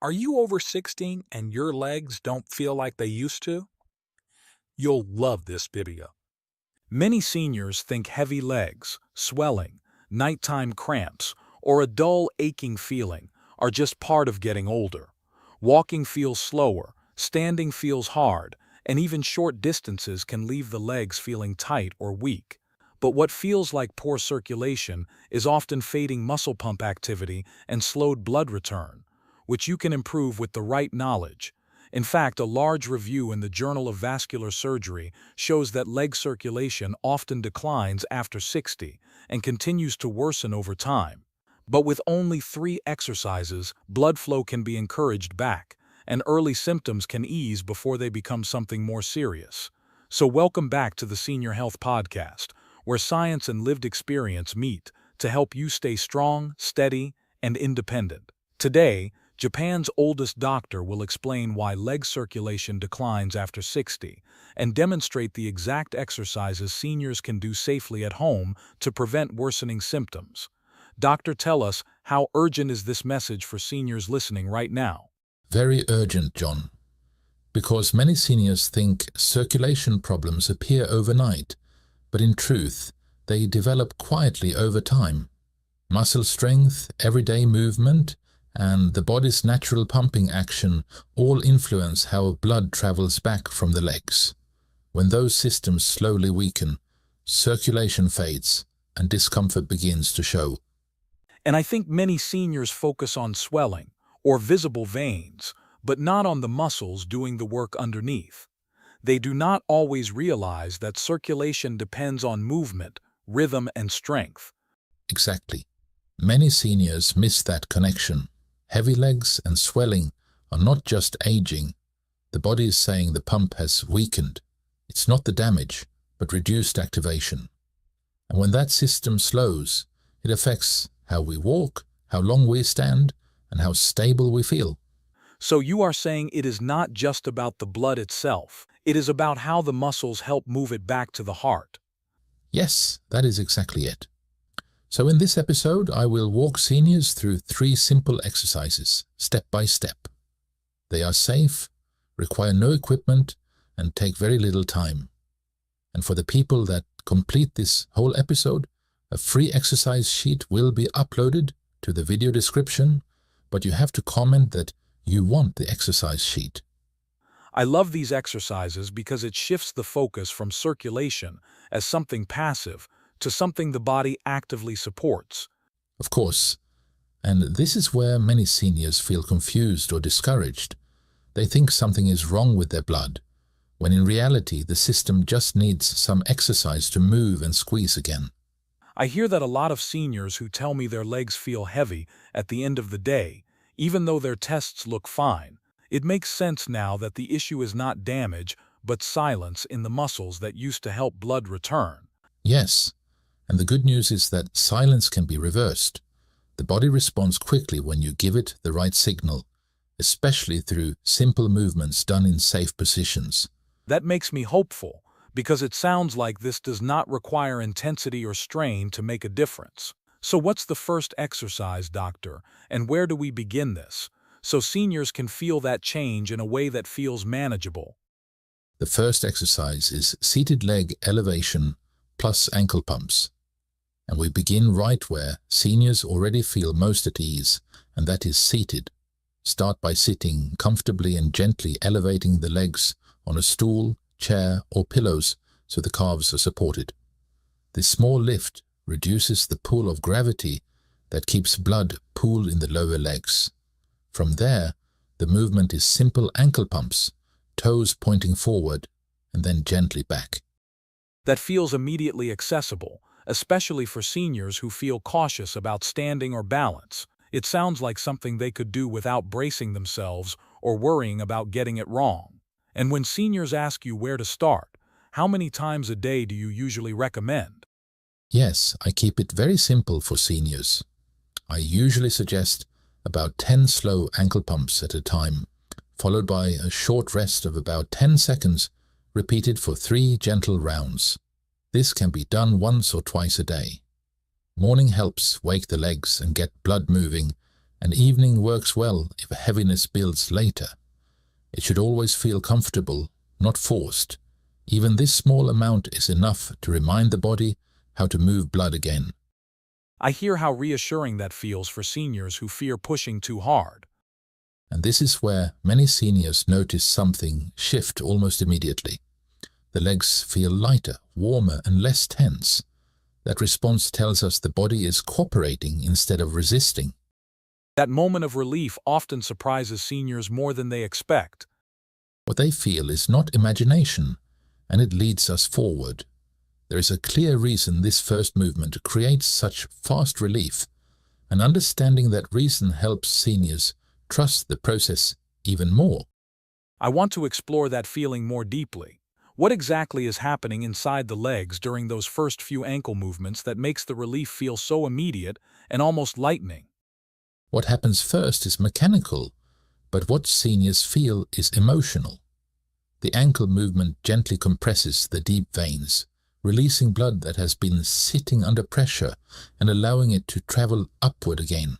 Are you over 60 and your legs don't feel like they used to? You'll love this video. Many seniors think heavy legs, swelling, nighttime cramps, or a dull, aching feeling are just part of getting older. Walking feels slower, standing feels hard, and even short distances can leave the legs feeling tight or weak. But what feels like poor circulation is often fading muscle pump activity and slowed blood return, which you can improve with the right knowledge. In fact, a large review in the Journal of Vascular Surgery shows that leg circulation often declines after 60 and continues to worsen over time. But with only 3 exercises, blood flow can be encouraged back, and early symptoms can ease before they become something more serious. So welcome back to the Senior Health Podcast, where science and lived experience meet to help you stay strong, steady, and independent. Today, Japan's oldest doctor will explain why leg circulation declines after 60 and demonstrate the exact exercises seniors can do safely at home to prevent worsening symptoms. Doctor, tell us, how urgent is this message for seniors listening right now? Very urgent, John. Because many seniors think circulation problems appear overnight, but in truth, they develop quietly over time. Muscle strength, everyday movement, and the body's natural pumping action all influence how blood travels back from the legs. When those systems slowly weaken, circulation fades and discomfort begins to show. And I think many seniors focus on swelling or visible veins, but not on the muscles doing the work underneath. They do not always realize that circulation depends on movement, rhythm, and strength. Exactly. Many seniors miss that connection. Heavy legs and swelling are not just aging. The body is saying the pump has weakened. It's not the damage, but reduced activation. And when that system slows, it affects how we walk, how long we stand, and how stable we feel. So you are saying it is not just about the blood itself. It is about how the muscles help move it back to the heart. Yes, that is exactly it. So in this episode, I will walk seniors through 3 simple exercises, step by step. They are safe, require no equipment, and take very little time. And for the people that complete this whole episode, a free exercise sheet will be uploaded to the video description, but you have to comment that you want the exercise sheet. I love these exercises because it shifts the focus from circulation as something passive to something the body actively supports. Of course, and this is where many seniors feel confused or discouraged. They think something is wrong with their blood, when in reality the system just needs some exercise to move and squeeze again. I hear that a lot of seniors who tell me their legs feel heavy at the end of the day, even though their tests look fine. It makes sense now that the issue is not damage, but silence in the muscles that used to help blood return. Yes, and the good news is that silence can be reversed. The body responds quickly when you give it the right signal, especially through simple movements done in safe positions. That makes me hopeful, because it sounds like this does not require intensity or strain to make a difference. So what's the first exercise, doctor, and where do we begin this, so seniors can feel that change in a way that feels manageable? The first exercise is seated leg elevation plus ankle pumps. And we begin right where seniors already feel most at ease, and that is seated. Start by sitting comfortably and gently elevating the legs on a stool, chair, or pillows so the calves are supported. This small lift reduces the pull of gravity that keeps blood pooled in the lower legs. From there, the movement is simple ankle pumps, toes pointing forward and then gently back. That feels immediately accessible, especially for seniors who feel cautious about standing or balance. It sounds like something they could do without bracing themselves or worrying about getting it wrong. And when seniors ask you where to start, how many times a day do you usually recommend? Yes, I keep it very simple for seniors. I usually suggest about 10 slow ankle pumps at a time, followed by a short rest of about 10 seconds, repeated for 3 gentle rounds. This can be done once or twice a day. Morning helps wake the legs and get blood moving, and evening works well if heaviness builds later. It should always feel comfortable, not forced. Even this small amount is enough to remind the body how to move blood again. I hear how reassuring that feels for seniors who fear pushing too hard. And this is where many seniors notice something shift almost immediately. The legs feel lighter, warmer, and less tense. That response tells us the body is cooperating instead of resisting. That moment of relief often surprises seniors more than they expect. What they feel is not imagination, and it leads us forward. There is a clear reason this first movement creates such fast relief, and understanding that reason helps seniors trust the process even more. I want to explore that feeling more deeply. What exactly is happening inside the legs during those first few ankle movements that makes the relief feel so immediate and almost lightning? What happens first is mechanical, but what seniors feel is emotional. The ankle movement gently compresses the deep veins, releasing blood that has been sitting under pressure and allowing it to travel upward again.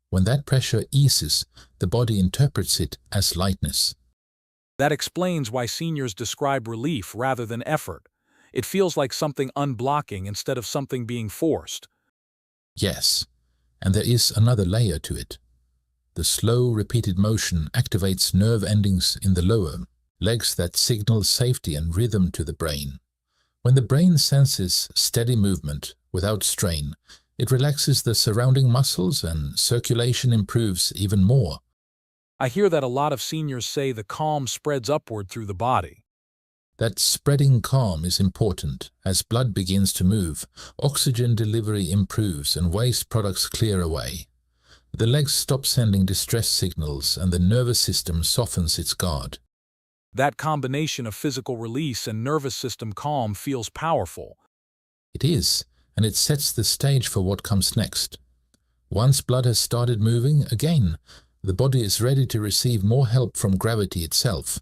When that pressure eases, the body interprets it as lightness. That explains why seniors describe relief rather than effort. It feels like something unblocking instead of something being forced. Yes, and there is another layer to it. The slow, repeated motion activates nerve endings in the lower legs that signal safety and rhythm to the brain. When the brain senses steady movement without strain, it relaxes the surrounding muscles and circulation improves even more. I hear that a lot of seniors say the calm spreads upward through the body. That spreading calm is important. As blood begins to move, oxygen delivery improves and waste products clear away. The legs stop sending distress signals and the nervous system softens its guard. That combination of physical release and nervous system calm feels powerful. It is, and it sets the stage for what comes next. Once blood has started moving again, the body is ready to receive more help from gravity itself.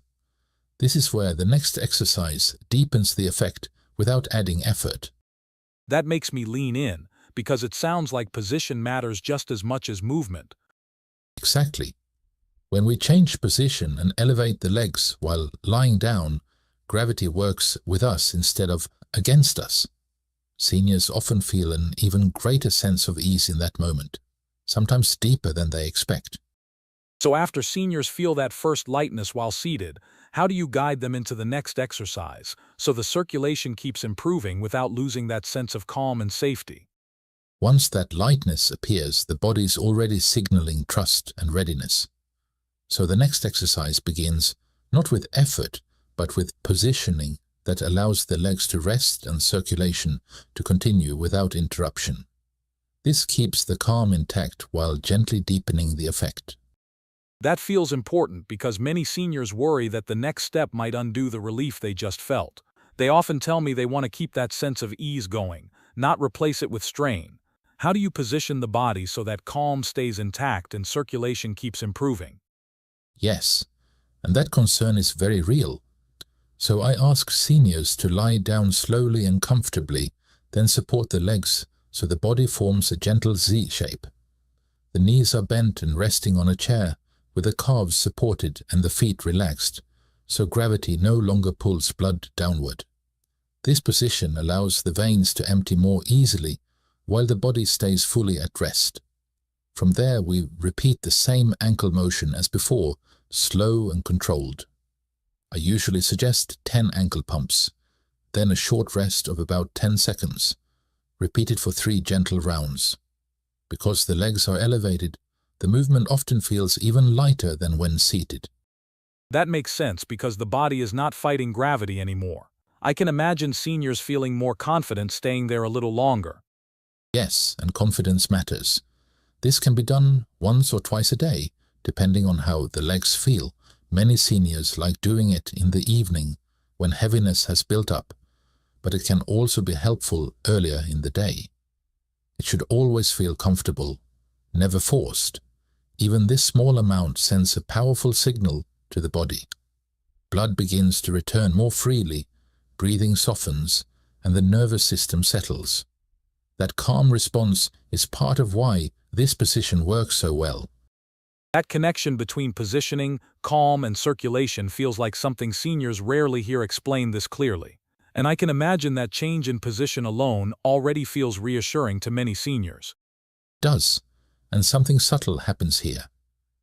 This is where the next exercise deepens the effect without adding effort. That makes me lean in, because it sounds like position matters just as much as movement. Exactly. When we change position and elevate the legs while lying down, gravity works with us instead of against us. Seniors often feel an even greater sense of ease in that moment, sometimes deeper than they expect. So after seniors feel that first lightness while seated, how do you guide them into the next exercise so the circulation keeps improving without losing that sense of calm and safety? Once that lightness appears, the body is already signaling trust and readiness. So the next exercise begins not with effort, but with positioning that allows the legs to rest and circulation to continue without interruption. This keeps the calm intact while gently deepening the effect. That feels important because many seniors worry that the next step might undo the relief they just felt. They often tell me they want to keep that sense of ease going, not replace it with strain. How do you position the body so that calm stays intact and circulation keeps improving? Yes, and that concern is very real. So I ask seniors to lie down slowly and comfortably, then support the legs so the body forms a gentle Z shape. The knees are bent and resting on a chair, with the calves supported and the feet relaxed, so gravity no longer pulls blood downward. This position allows the veins to empty more easily, while the body stays fully at rest. From there we repeat the same ankle motion as before, slow and controlled. I usually suggest 10 ankle pumps, then a short rest of about 10 seconds, repeated for 3 gentle rounds. Because the legs are elevated, the movement often feels even lighter than when seated. That makes sense because the body is not fighting gravity anymore. I can imagine seniors feeling more confident staying there a little longer. Yes, and confidence matters. This can be done once or twice a day, depending on how the legs feel. Many seniors like doing it in the evening when heaviness has built up, but it can also be helpful earlier in the day. It should always feel comfortable, never forced. Even this small amount sends a powerful signal to the body. Blood begins to return more freely, breathing softens, and the nervous system settles. That calm response is part of why this position works so well. That connection between positioning, calm, and circulation feels like something seniors rarely hear explained this clearly. And I can imagine that change in position alone already feels reassuring to many seniors. It does, and something subtle happens here.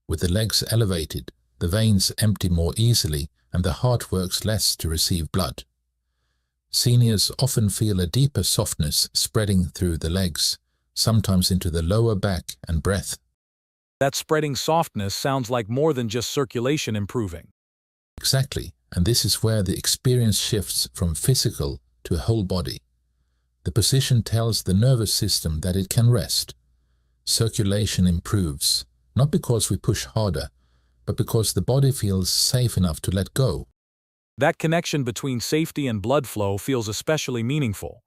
With the legs elevated, the veins empty more easily and the heart works less to receive blood. Seniors often feel a deeper softness spreading through the legs, sometimes into the lower back and breath. That spreading softness sounds like more than just circulation improving. Exactly, and this is where the experience shifts from physical to whole body. The position tells the nervous system that it can rest. Circulation improves, not because we push harder, but because the body feels safe enough to let go. That connection between safety and blood flow feels especially meaningful.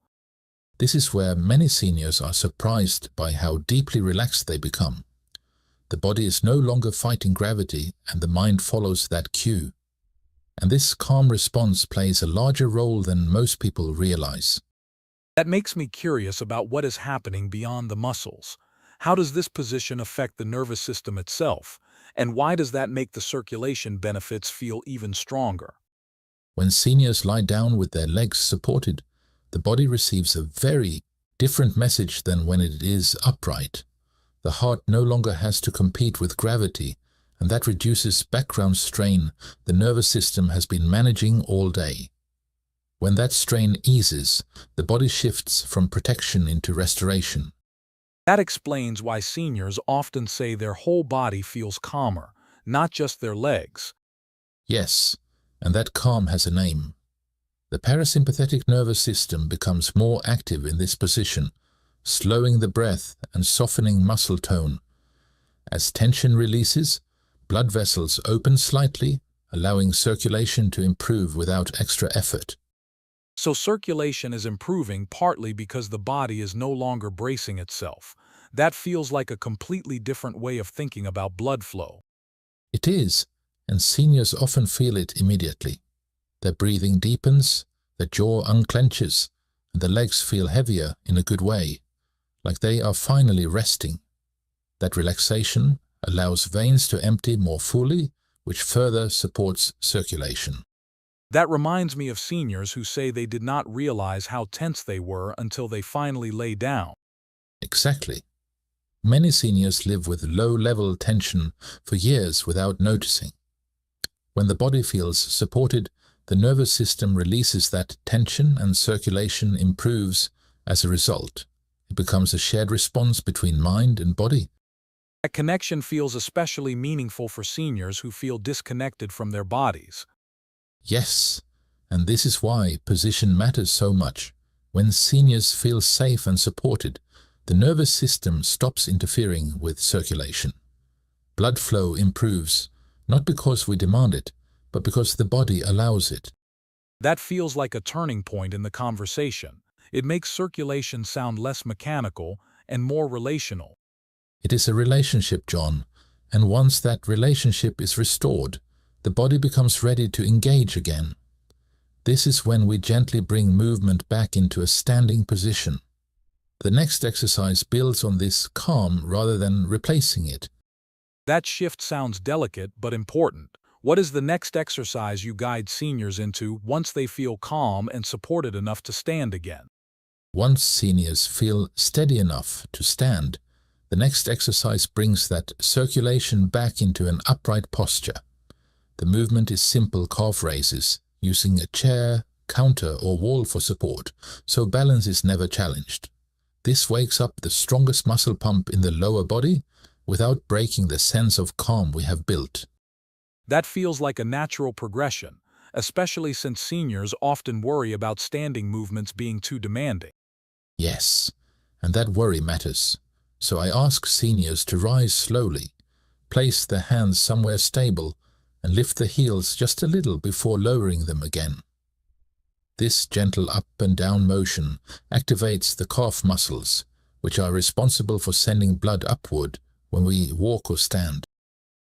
This is where many seniors are surprised by how deeply relaxed they become. The body is no longer fighting gravity and the mind follows that cue. And this calm response plays a larger role than most people realize. That makes me curious about what is happening beyond the muscles. How does this position affect the nervous system itself? And why does that make the circulation benefits feel even stronger? When seniors lie down with their legs supported, the body receives a very different message than when it is upright. The heart no longer has to compete with gravity, and that reduces background strain the nervous system has been managing all day. When that strain eases, the body shifts from protection into restoration. That explains why seniors often say their whole body feels calmer, not just their legs. Yes, and that calm has a name. The parasympathetic nervous system becomes more active in this position, slowing the breath and softening muscle tone. As tension releases, blood vessels open slightly, allowing circulation to improve without extra effort. So circulation is improving partly because the body is no longer bracing itself. That feels like a completely different way of thinking about blood flow. It is, and seniors often feel it immediately. Their breathing deepens, their jaw unclenches, and the legs feel heavier in a good way, like they are finally resting. That relaxation allows veins to empty more fully, which further supports circulation. That reminds me of seniors who say they did not realize how tense they were until they finally lay down. Exactly. Many seniors live with low-level tension for years without noticing. When the body feels supported, the nervous system releases that tension and circulation improves as a result. It becomes a shared response between mind and body. That connection feels especially meaningful for seniors who feel disconnected from their bodies. Yes, and this is why position matters so much. When seniors feel safe and supported, the nervous system stops interfering with circulation. Blood flow improves, not because we demand it, but because the body allows it. That feels like a turning point in the conversation. It makes circulation sound less mechanical and more relational. It is a relationship, John, and once that relationship is restored, the body becomes ready to engage again. This is when we gently bring movement back into a standing position. The next exercise builds on this calm rather than replacing it. That shift sounds delicate but important. What is the next exercise you guide seniors into once they feel calm and supported enough to stand again? Once seniors feel steady enough to stand, the next exercise brings that circulation back into an upright posture. The movement is simple calf raises, using a chair, counter, or wall for support, so balance is never challenged. This wakes up the strongest muscle pump in the lower body without breaking the sense of calm we have built. That feels like a natural progression, especially since seniors often worry about standing movements being too demanding. Yes, and that worry matters. So I ask seniors to rise slowly, place their hands somewhere stable, and lift the heels just a little before lowering them again. This gentle up and down motion activates the calf muscles, which are responsible for sending blood upward when we walk or stand.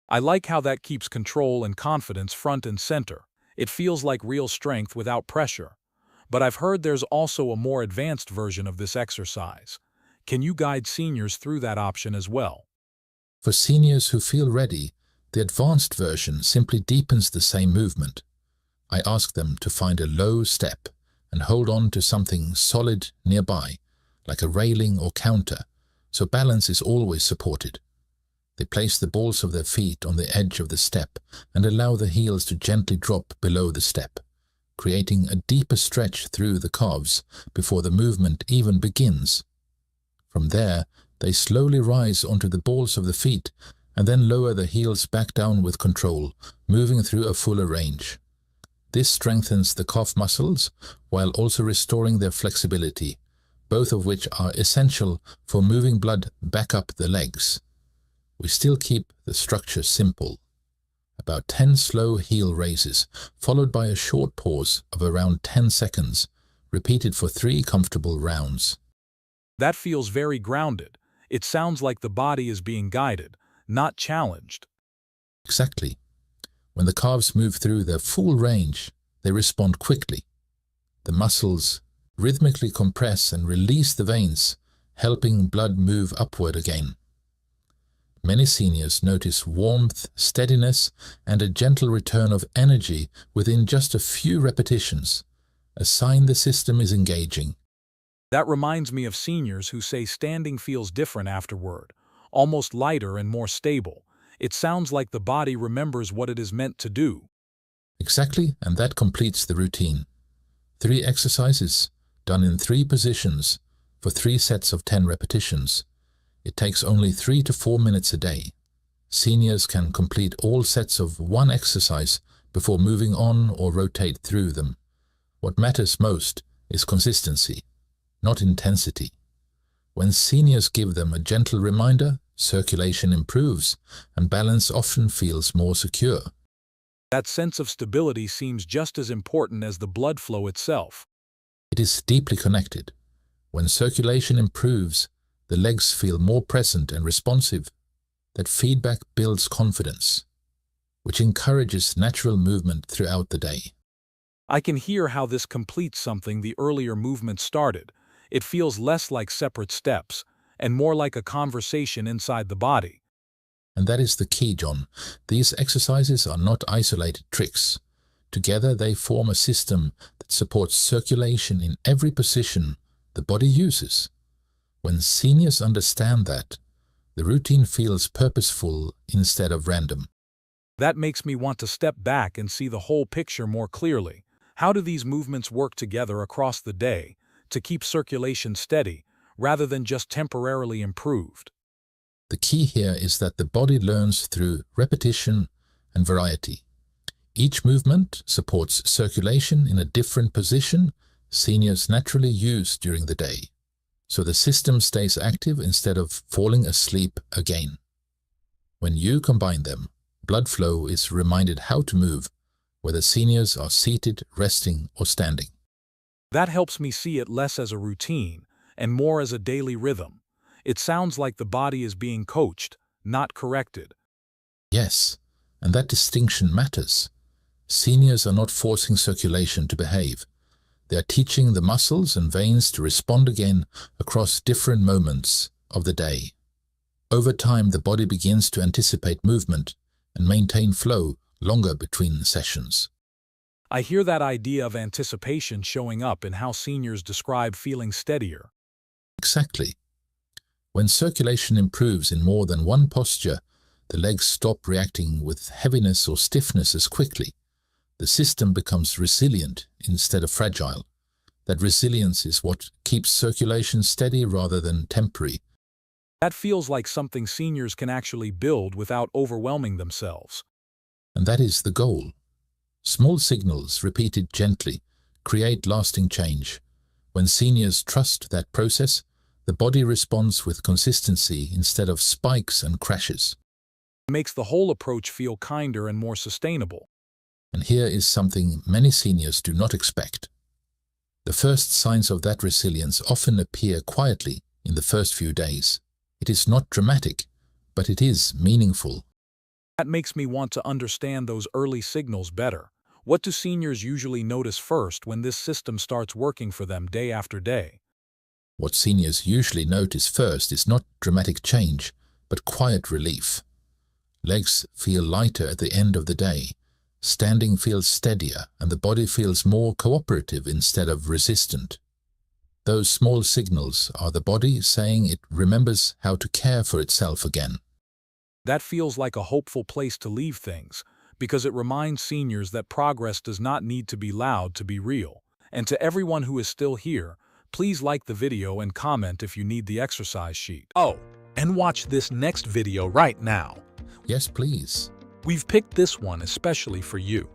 I like how that keeps control and confidence front and center. It feels like real strength without pressure. But I've heard there's also a more advanced version of this exercise. Can you guide seniors through that option as well? For seniors who feel ready, the advanced version simply deepens the same movement. I ask them to find a low step and hold on to something solid nearby, like a railing or counter, so balance is always supported. They place the balls of their feet on the edge of the step and allow the heels to gently drop below the step, creating a deeper stretch through the calves before the movement even begins. From there, they slowly rise onto the balls of the feet and then lower the heels back down with control, moving through a fuller range. This strengthens the calf muscles while also restoring their flexibility, both of which are essential for moving blood back up the legs. We still keep the structure simple. About 10 slow heel raises, followed by a short pause of around 10 seconds, repeated for 3 comfortable rounds. That feels very grounded. It sounds like the body is being guided, not challenged. Exactly. When the calves move through their full range, they respond quickly. The muscles rhythmically compress and release the veins, helping blood move upward again. Many seniors notice warmth, steadiness, and a gentle return of energy within just a few repetitions, a sign the system is engaging. That reminds me of seniors who say standing feels different afterward, almost lighter and more stable. It sounds like the body remembers what it is meant to do. Exactly, and that completes the routine. 3 exercises, done in 3 positions, for 3 sets of 10 repetitions. It takes only 3 to 4 minutes a day. Seniors can complete all sets of 1 exercise before moving on or rotate through them. What matters most is consistency, not intensity. When seniors give them a gentle reminder, circulation improves and balance often feels more secure. That sense of stability seems just as important as the blood flow itself. It is deeply connected. When circulation improves, the legs feel more present and responsive. That feedback builds confidence, which encourages natural movement throughout the day. I can hear how this completes something the earlier movement started. It feels less like separate steps and more like a conversation inside the body. And that is the key, John. These exercises are not isolated tricks. Together they form a system that supports circulation in every position the body uses. When seniors understand that, the routine feels purposeful instead of random. That makes me want to step back and see the whole picture more clearly. How do these movements work together across the day to keep circulation steady rather than just temporarily improved? The key here is that the body learns through repetition and variety. Each movement supports circulation in a different position seniors naturally use during the day, so the system stays active instead of falling asleep again. When you combine them, blood flow is reminded how to move, whether seniors are seated, resting, or standing. That helps me see it less as a routine and more as a daily rhythm. It sounds like the body is being coached, not corrected. Yes, and that distinction matters. Seniors are not forcing circulation to behave. They are teaching the muscles and veins to respond again across different moments of the day. Over time, the body begins to anticipate movement and maintain flow longer between sessions. I hear that idea of anticipation showing up in how seniors describe feeling steadier. Exactly. When circulation improves in more than one posture, the legs stop reacting with heaviness or stiffness as quickly. The system becomes resilient instead of fragile. That resilience is what keeps circulation steady rather than temporary. That feels like something seniors can actually build without overwhelming themselves. And that is the goal. Small signals repeated gently create lasting change. When seniors trust that process, the body responds with consistency instead of spikes and crashes. It makes the whole approach feel kinder and more sustainable. And here is something many seniors do not expect. The first signs of that resilience often appear quietly in the first few days. It is not dramatic, but it is meaningful. That makes me want to understand those early signals better. What do seniors usually notice first when this system starts working for them day after day? What seniors usually notice first is not dramatic change, but quiet relief. Legs feel lighter at the end of the day. Standing feels steadier, and the body feels more cooperative instead of resistant. Those small signals are the body saying it remembers how to care for itself again. That feels like a hopeful place to leave things, because it reminds seniors that progress does not need to be loud to be real. And to everyone who is still here, please like the video and comment if you need the exercise sheet. Oh, and watch this next video right now. Yes, please. We've picked this one especially for you.